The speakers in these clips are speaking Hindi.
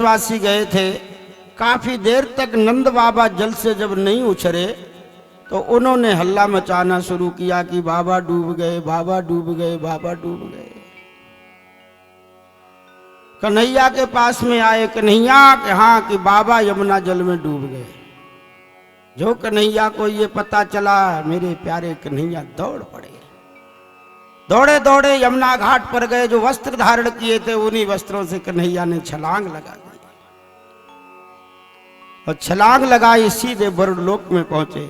वासी गए थे। काफी देर तक नंद बाबा जल से जब नहीं उछरे तो उन्होंने हल्ला मचाना शुरू किया कि बाबा डूब गए, बाबा डूब गए, बाबा डूब गए। कन्हैया के पास में आए, कन्हैया के हाँ कि बाबा यमुना जल में डूब गए। जो कन्हैया को ये पता चला, मेरे प्यारे कन्हैया दौड़ पड़े, दौड़े दौड़े यमुना घाट पर गए। जो वस्त्र धारण किए थे उन्हीं वस्त्रों से कन्हैया ने छलांग लगा दी और छलांग लगाई सीधे वरुण लोक में पहुंचे।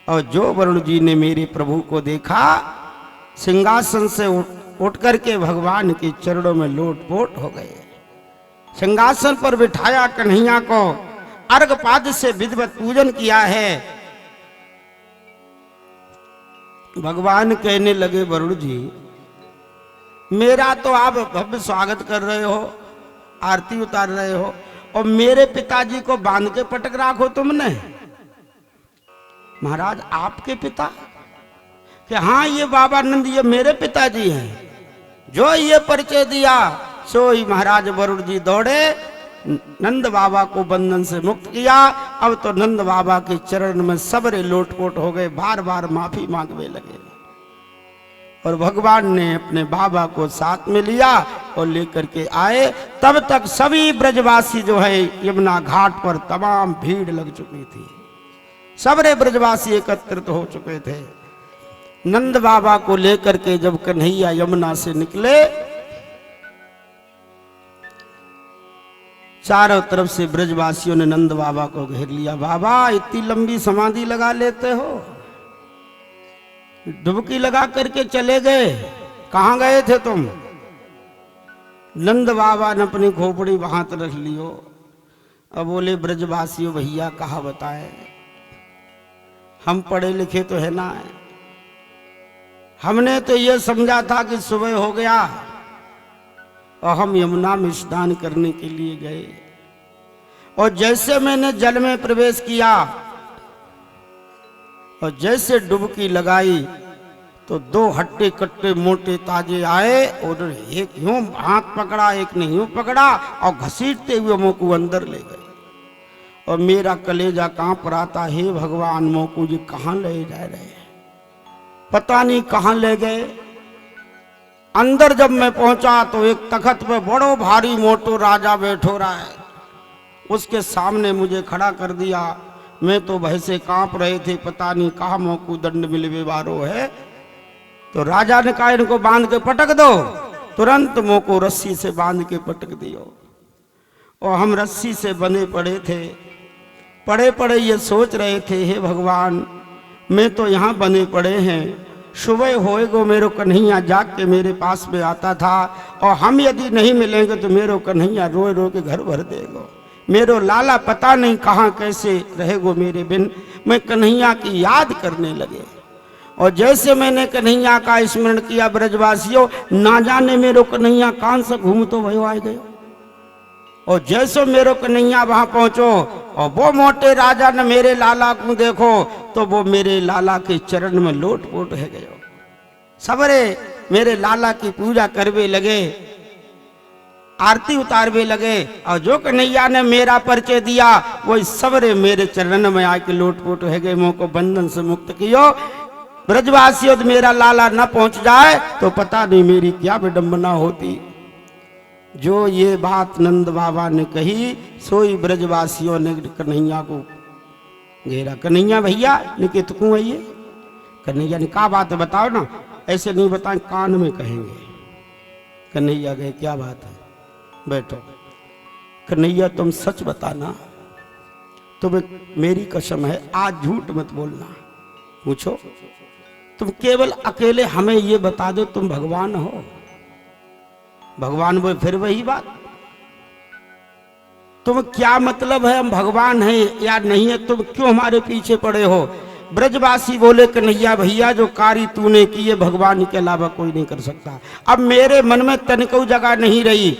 और जो वरुण जी ने मेरे प्रभु को देखा, सिंहासन से उठ करके भगवान के चरणों में लोटपोट हो गए। सिंहासन पर बिठाया कन्हैया को, अर्घपाद से विधिवत पूजन किया है। भगवान कहने लगे, वरुण जी मेरा तो आप भव्य स्वागत कर रहे हो, आरती उतार रहे हो, और मेरे पिताजी को बांध के पटक रखो तुमने। महाराज आपके पिता? कि हाँ ये बाबा नंद ये मेरे पिताजी हैं। जो ये परिचय दिया सो ही महाराज वरुण जी दौड़े, नंद बाबा को बंधन से मुक्त किया। अब तो नंद बाबा के चरण में सबरे लोटपोट हो गए, बार बार माफी मांगने लगे। और भगवान ने अपने बाबा को साथ में लिया और लेकर के आए। तब तक सभी ब्रजवासी जो है यमुना घाट पर तमाम भीड़ लग चुकी थी, सबरे ब्रजवासी एकत्रित हो चुके थे। नंद बाबा को लेकर के जब कन्हैया यमुना से निकले, चारों तरफ से ब्रजवासियों ने नंद बाबा को घेर लिया। बाबा इतनी लंबी समाधि लगा लेते हो, डुबकी लगा करके चले गए, कहां गए थे तुम? नंद बाबा ने अपनी खोपड़ी वहां रख लियो। अब बोले, ब्रजवासियों भैया कहा बताए, हम पढ़े लिखे तो है ना, हमने तो ये समझा था कि सुबह हो गया और हम यमुना में स्नान करने के लिए गए, और जैसे मैंने जल में प्रवेश किया और जैसे डुबकी लगाई तो दो हट्टे कट्टे मोटे ताजे आए, और एक यूं हाथ पकड़ा, एक ने यूं पकड़ा और घसीटते हुए मोकू अंदर ले गए। और मेरा कलेजा कांप रहा था, हे भगवान मोकू जी कहां ले जा रहे हैं, पता नहीं कहां ले गए। अंदर जब मैं पहुंचा तो एक तखत पे बड़ो भारी मोटो राजा बैठो रहा है, उसके सामने मुझे खड़ा कर दिया। मैं तो भय से कांप रहे थे, पता नहीं कहां मोकू दंड मिलवे वारो है। तो राजा ने कहा इनको बांध के पटक दो। तुरंत मोको रस्सी से बांध के पटक दियो। और हम रस्सी से बंधे पड़े थे, पड़े पड़े ये सोच रहे थे, हे भगवान मैं तो यहाँ बंधे पड़े हैं, सुबह होएगो मेरो कन्हैया जाग के मेरे पास में आता था, और हम यदि नहीं मिलेंगे तो मेरो कन्हैया रोए रो के घर भर देगो। मेरो लाला पता नहीं कहाँ कैसे रहेगो मेरे बिन। मैं कन्हैया की याद करने लगे, और जैसे मैंने कन्हैया का स्मरण किया, ब्रजवासियों ना जाने मेरो कन्हैया कान से घूम तो भयो आ गयो। और जैसे मेरो कन्हैया वहां पहुंचो और वो मोटे राजा ने मेरे लाला को देखो तो वो मेरे लाला के चरण में लोटपोट है गयो। सबरे मेरे लाला की पूजा करवे लगे, आरती उतारवे लगे, और जो कन्हैया ने मेरा परिचय दिया वो सबरे मेरे चरण में आके लोटपोट है गए। मोह को बंधन से मुक्त कियो। ब्रजवासियों मेरा लाला न पहुंच जाए तो पता नहीं मेरी क्या विडंबना होती। जो ये बात नंद बाबा ने कही, सोई ब्रजवासियों ने कन्हैया को घेरा। कन्हैया भैया निकित क्यों है ये? कन्हैया ने कहा बात है बताओ ना, ऐसे नहीं बताएं कान में कहेंगे। कन्हैया कहे क्या बात है, बैठो। कन्हैया तुम सच बताना, तुम्हें मेरी कसम है आज झूठ मत बोलना। पूछो, तुम केवल अकेले हमें ये बता दो तुम भगवान हो। भगवान वो फिर वही बात, तुम क्या मतलब है हम भगवान हैं या नहीं है, तुम क्यों हमारे पीछे पड़े हो? ब्रजवासी बोले कन्हैया भैया जो कार्य तूने की है भगवान के अलावा कोई नहीं कर सकता। अब मेरे मन में तनिको जगह नहीं रही।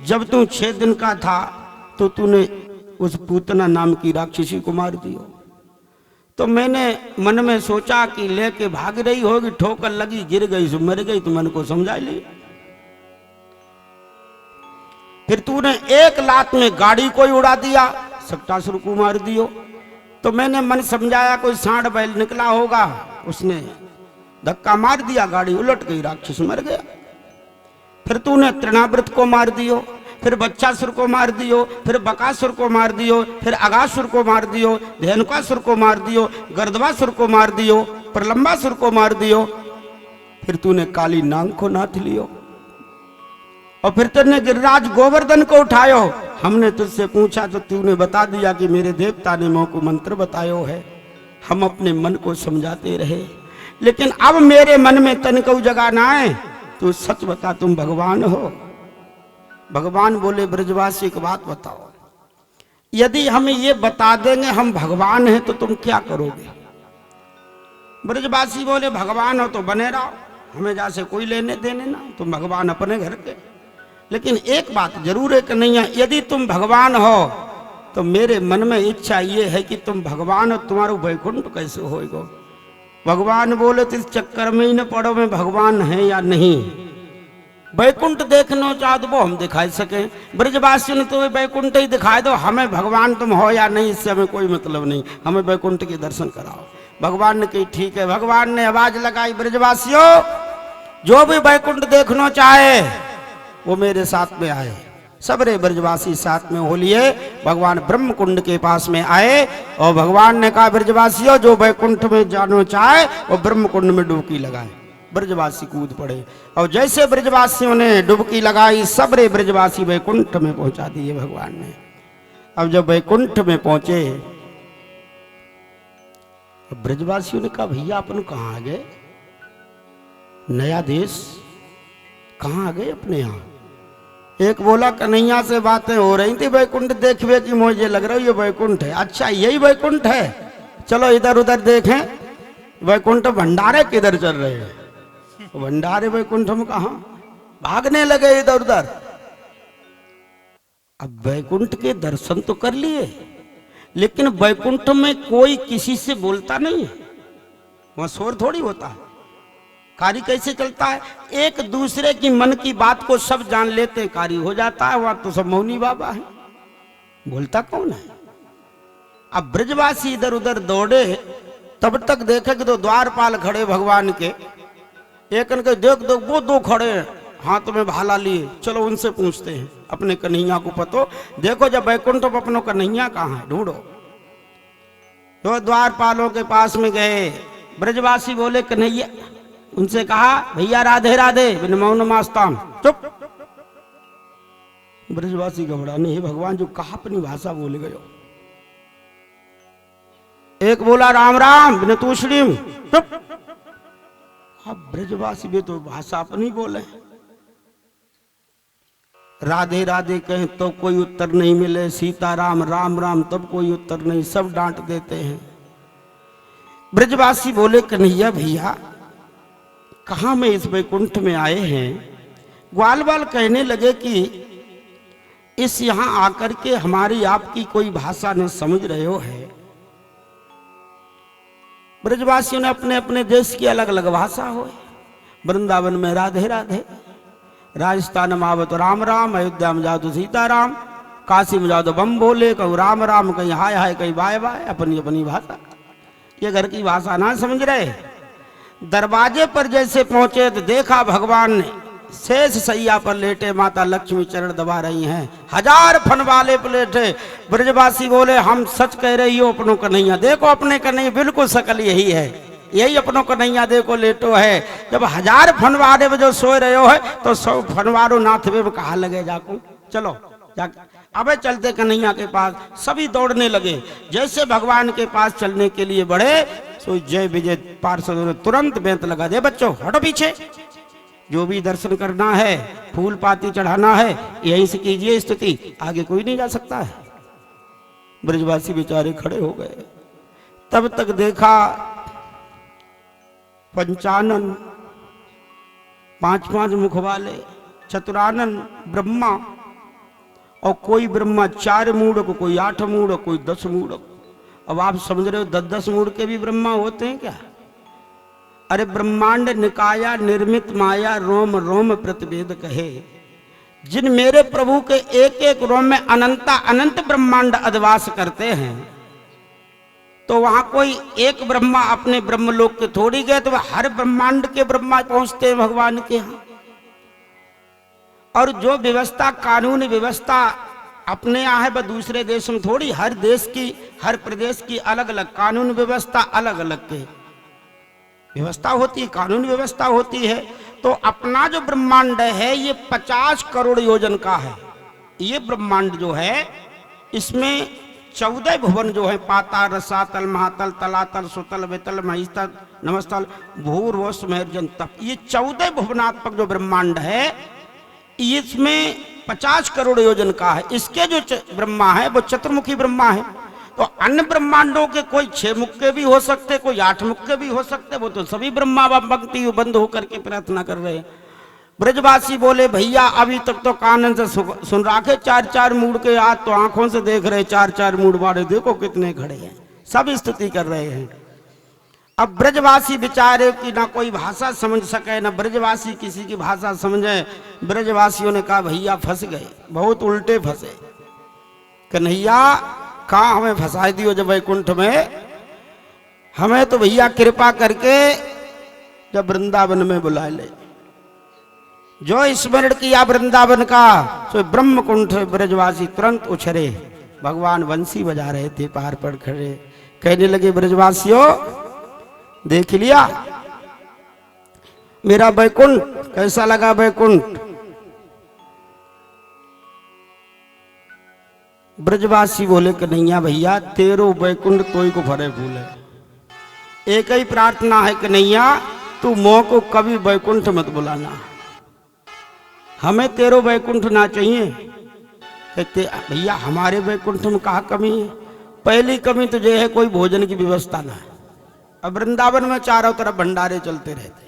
जब तू 6 दिन का था तो तूने उस पूतना नाम की राक्षसी को मार दियो, तो मैंने मन में सोचा कि लेके भाग रही होगी, ठोकर लगी, गिर गई, मर गई, तो मन को समझा ली। फिर तूने एक लात में गाड़ी को ही उड़ा दिया, सक्टासुर को मार दियो। तो मैंने मन समझाया कोई सांड बैल निकला होगा, उसने धक्का मार दिया, गाड़ी उलट गई, राक्षस मर गया। फिर तूने तृणावृत को मार दियो, फिर बच्चासुर को मार दियो, फिर बकासुर को मार दियो, फिर अगासुर को मार दियो, धेनुकासुर को मार दियो, गर्दवासुर को मार दियो, प्रलंबासुर को मार दियो। फिर तूने काली नांग को नाथ लियो, और फिर तुमने गिरिराज गोवर्धन को उठायो। हमने तुझसे पूछा तो तूने बता दिया कि मेरे देवता ने मोह को मंत्र बतायो है। हम अपने मन को समझाते रहे, लेकिन अब मेरे मन में तनिको जगह ना आए। तू सच बता, तुम भगवान हो? भगवान बोले, ब्रजवासी एक बात बताओ, यदि हम ये बता देंगे हम भगवान हैं तो तुम क्या करोगे? ब्रजवासी बोले, भगवान हो तो बने रहो, हमें जैसे कोई लेने देने ना, तुम भगवान अपने घर के। लेकिन एक बात जरूर है कि नहीं है, यदि तुम भगवान हो तो मेरे मन में इच्छा ये है कि तुम भगवान हो, तुम्हारा वैकुंठ कैसे होएगा? भगवान बोले, तो इस चक्कर में ही न पड़ो मैं भगवान है या नहीं। वैकुंठ देखना चाहो तो वो हम दिखाई सके, ब्रजवासियों ने तो वैकुंठ ही दिखाई दो, हमें भगवान तुम हो या नहीं इससे हमें कोई मतलब नहीं, हमें वैकुंठ के दर्शन कराओ। भगवान ने कही ठीक है। भगवान ने आवाज लगाई, ब्रजवासियों जो भी वैकुंठ देखना चाहे वो मेरे साथ में आए। सबरे ब्रजवासी साथ में हो लिए भगवान ब्रह्म कुंड के पास में आए, और भगवान ने कहा, ब्रजवासियों जो वैकुंठ में जाना चाहे वो ब्रह्म कुंड में डुबकी लगाए। ब्रजवासी कूद पड़े, और जैसे ब्रजवासियों ने डुबकी लगाई, सबरे ब्रजवासी वैकुंठ में पहुंचा दिए भगवान ने। अब जब वैकुंठ में पहुंचे, ब्रजवासियों ने कहा, भैया अपन कहाँ आ गए? नया देश, कहाँ आ गए अपने यहाँ? एक बोला, कन्हैया से बातें हो रही थी, वैकुंठ देखवे कि मुझे लग रहा है ये वैकुंठ है। अच्छा यही वैकुंठ है, चलो इधर उधर देखें। वैकुंठ भंडारे किधर चल रहे हैं? भंडारे वैकुंठ में कहा? भागने लगे इधर उधर। अब वैकुंठ के दर्शन तो कर लिए, लेकिन वैकुंठ में कोई किसी से बोलता नहीं है, वहां शोर थोड़ी होता है। कार्य कैसे चलता है? एक दूसरे की मन की बात को सब जान लेते, कार्य हो जाता है। वहां तो सब मौनी बाबा है, बोलता कौन है? अब ब्रजवासी इधर उधर दौड़े, तब तक देखे कि तो द्वारपाल खड़े भगवान के। एक ने देख दो, वो दो खड़े हाथ में भाला लिए, चलो उनसे पूछते हैं अपने कन्हैया को पतो। देखो जब वैकुंठ पर अपनों कन्हैया कहाँ है, ढूंढो। तो द्वारपालों के पास में गए, ब्रजवासी बोले कन्हैया, उनसे कहा, भैया राधे राधे, बिन मौन मास्तान। चुप। ब्रजवासी घबराने, हे भगवान जो कहा अपनी भाषा बोल गए। एक बोला राम राम, बिन तूषणीम। चुप। अब ब्रजवासी भी तो भाषा अपनी बोले। राधे राधे कहें तो कोई उत्तर नहीं मिले, सीताराम राम राम तब कोई उत्तर नहीं, सब डांट देते हैं। ब्रजवासी बोले, कन्हैया भैया कहाँ में इस वैकुंठ में आए हैं? ग्वाल बाल कहने लगे कि इस यहां आकर के हमारी आपकी कोई भाषा न समझ रहे हो है। ब्रजवासियों ने अपने अपने देश की अलग अलग भाषा हो। वृंदावन में राधे राधे, राजस्थान में आवत राम राम, अयोध्या में जाओ तो सीताराम, काशी में जाओ तो बम बोले, कहीं राम राम, कहीं हाय हाय, कहीं बाय बाय, अपनी अपनी भाषा। ये घर की भाषा ना समझ रहे। दरवाजे पर जैसे पहुंचे तो देखा भगवान ने शेष सैया पर लेटे माता लक्ष्मी चरण दबा रही हैं, 1000 फन वाले प्लेटे। ब्रजवासी बोले, हम सच कह रही हो अपनों कन्हैया, देखो अपने कन्हैया बिल्कुल शकल यही है, यही अपनों कन्हैया देखो लेटो है। जब 1000 फनवारे में जो सोए रहे हो है तो 100 फनवारों नाथवे में कहा लगे जाको, चलो जाके अबे चलते कन्हैया के पास। सभी दौड़ने लगे, जैसे भगवान के पास चलने के लिए बढ़े तो जय विजय पार्षदों ने तुरंत बेंत लगा दे, बच्चों हटो पीछे, जो भी दर्शन करना है, फूल पाती चढ़ाना है, यहीं से कीजिए स्तुति, आगे कोई नहीं जा सकता है। ब्रजवासी बेचारे खड़े हो गए। तब तक देखा पंचानन, 5-5 मुख वाले, चतुरानन ब्रह्मा, और कोई ब्रह्मा 4 मूढ़, कोई 8 मूढ़, कोई 10 मूढ़। अब आप समझ रहे हो 10-10 मूढ़ के भी ब्रह्मा होते हैं क्या? अरे ब्रह्मांड निकाया निर्मित माया रोम रोम प्रतिवेद कहे, जिन मेरे प्रभु के एक एक रोम में अनंत ब्रह्मांड अधिवास करते हैं, तो वहां कोई एक ब्रह्मा अपने ब्रह्मलोक के थोड़ी गए, तो वह हर ब्रह्मांड के ब्रह्मा पहुंचते हैं भगवान के यहां। और जो व्यवस्था कानून व्यवस्था अपने यहाँ है वह दूसरे देश में थोड़ी, हर देश की हर प्रदेश की अलग अलग कानून व्यवस्था अलग अलग के व्यवस्था होती है, कानून व्यवस्था होती है। तो अपना जो ब्रह्मांड है ये 50 करोड़ योजन का है। ये ब्रह्मांड जो है इसमें 14 भुवन जो है, पाताल रसातल महातल तलातल सुतल वेतल महितल नमस्तल भूर्व स्मर्जन तप, ये 14 भुवनात्मक जो ब्रह्मांड है इसमें 50 करोड़ योजन का है। इसके जो ब्रह्मा है वो चतुर्मुखी ब्रह्मा है। तो अन्य ब्रह्मांडों के कोई 6 मुख के भी हो सकते, कोई 8 मुख के भी हो सकते, वो तो सभी ब्रह्मा पंक्ति बंद होकर के प्रार्थना कर रहे हैं। ब्रजवासी बोले भैया अभी तक तो कानन से सुन रखे, 4-4 मूड के, आज तो आंखों से देख रहे 4-4 मूड वाले, देखो कितने खड़े हैं, सब स्तुति कर रहे हैं। अब ब्रजवासी बेचारे की ना कोई भाषा समझ सके, ना ब्रजवासी किसी की भाषा समझे। ब्रजवासियों ने कहा भैया फंस गए, बहुत उल्टे फंसे। कन्हैया कहाँ हमें फंसा दियो जब वैकुंठ में, हमें तो भैया कृपा करके जब वृंदावन में बुला ले। जो स्मरण किया वृंदावन का सो ब्रह्म कुंठ ब्रजवासी तुरंत उछरे। भगवान बंसी बजा रहे थे पहाड़ पर खड़े, कहने लगे ब्रजवासियों देख लिया मेरा वैकुंठ, कैसा लगा वैकुंठ? ब्रजवासी बोले कन्हैया भैया तेरो वैकुंठ तोई को फरे फूल है। एक ही प्रार्थना है कन्हैया तू मोह को कभी वैकुंठ मत बुलाना, हमें तेरो वैकुंठ ना चाहिए। कहते भैया हमारे वैकुंठ में कहाँ कमी है? पहली कमी तो यह है कोई भोजन की व्यवस्था ना है, अब वृंदावन में चारों तरफ भंडारे चलते रहते।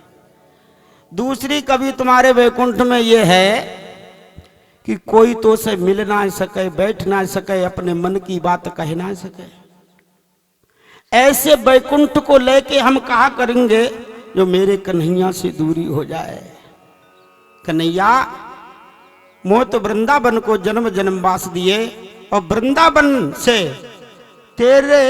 दूसरी कमी तुम्हारे वैकुंठ में यह है कि कोई तो से मिल ना सके, बैठ ना सके, अपने मन की बात कह ना सके। ऐसे वैकुंठ को लेके हम कहा करेंगे जो मेरे कन्हैया से दूरी हो जाए। कन्हैया मोह तो वृंदावन को जन्म जन्म वास दिए, और वृंदावन से तेरे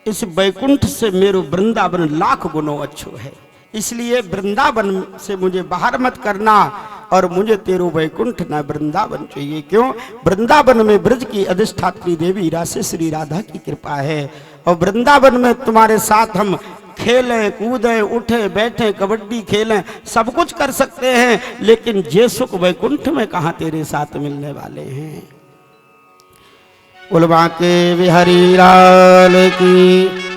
इस वैकुंठ से मेरे वृंदावन लाख गुणों अच्छो है। इसलिए वृंदावन से मुझे बाहर मत करना, और मुझे तेरो वैकुंठ ना वृंदावन चाहिए। क्यों? वृंदावन में ब्रज की अधिष्ठात्री देवी रासे श्री राधा की कृपा है, और वृंदावन में तुम्हारे साथ हम खेलें कूदें उठे बैठे कबड्डी खेलें सब कुछ कर सकते हैं, लेकिन जे सुख वैकुंठ में कहाँ तेरे साथ मिलने वाले हैं। उलवा के बिहारी लाल की